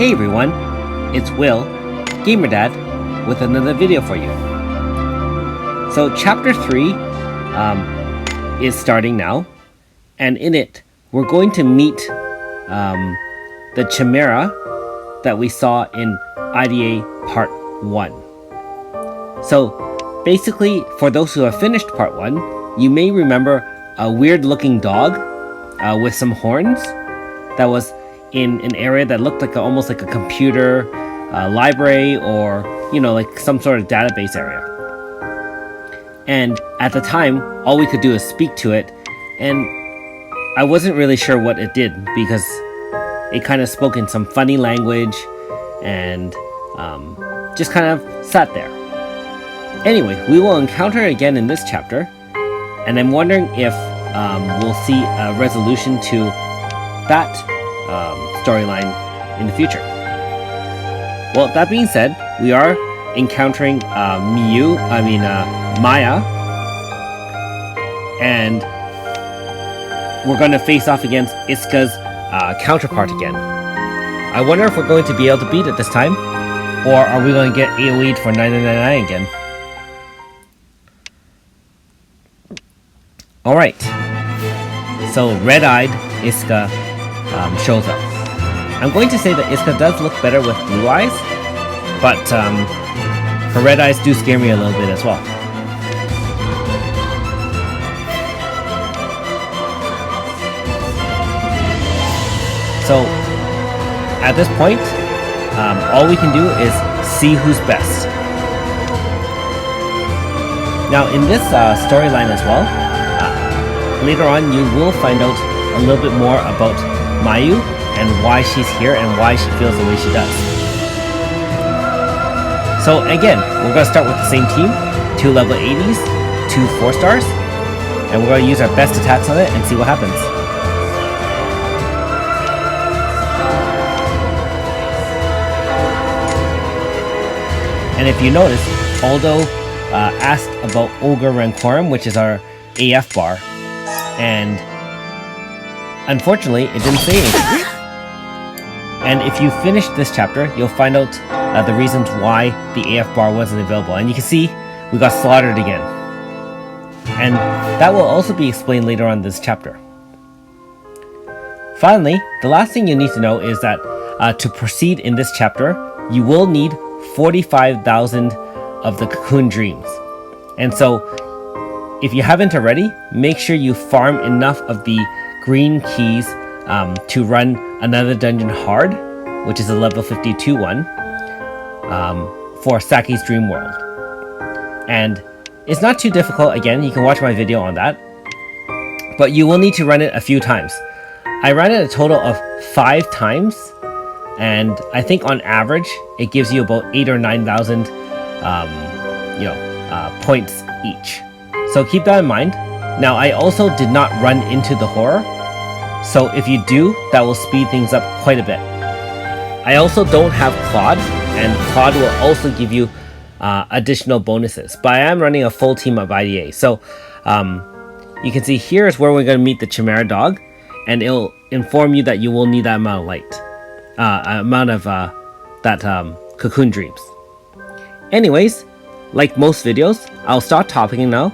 Hey everyone, it's Will, Gamer Dad, with another video for you. So chapter 3 is starting now, and in it we're going to meet the Chimera that we saw in IDA Part 1. So basically, for those who have finished Part 1, you may remember a weird looking dog with some horns that was in an area that looked like almost like a computer library, or like some sort of database area. And at the time, all we could do is speak to it, and I wasn't really sure what it did because it kind of spoke in some funny language and just kind of sat there. Anyway, we will encounter it again in this chapter, and I'm wondering if we'll see a resolution to that storyline in the future. Well, that being said, we are encountering Maya, and we're going to face off against Iska's counterpart again. I wonder if we're going to be able to beat it this time, or are we going to get AoE'd for 999 again? Alright, so red-eyed Iska shows up. I'm going to say that Iska does look better with blue eyes, but her red eyes do scare me a little bit as well. So at this point, all we can do is see who's best. Now in this storyline as well, later on you will find out a little bit more about Mayu and why she's here and why she feels the way she does. So again, we're going to start with the same team, 2 level 80s, 2 4-stars, and we're going to use our best attacks on it and see what happens. And if you notice, Aldo asked about Ogre Rancorum, which is our AF bar, and unfortunately, it didn't say anything. And if you finish this chapter, you'll find out the reasons why the AF bar wasn't available. And you can see we got slaughtered again. And that will also be explained later on in this chapter. Finally, the last thing you need to know is that to proceed in this chapter, you will need 45,000 of the Cocoon Dreams. And so, if you haven't already, make sure you farm enough of the green keys to run another dungeon hard, which is a level 52 one, for Saki's Dream World. And it's not too difficult. Again, you can watch my video on that, but you will need to run it a few times. I ran it a total of 5 times, and I think on average it gives you about 8,000 or 9,000 points each. So keep that in mind. Now, I also did not run into the horror, so if you do, that will speed things up quite a bit. I also don't have Claude, and Claude will also give you additional bonuses, but I am running a full team of IDA. So you can see here is where we're going to meet the Chimera dog, and it'll inform you that you will need that amount of light, Cocoon Dreams. Anyways, like most videos, I'll start talking now.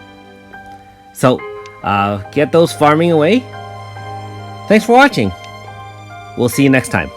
So get those farming away. Thanks for watching. We'll see you next time.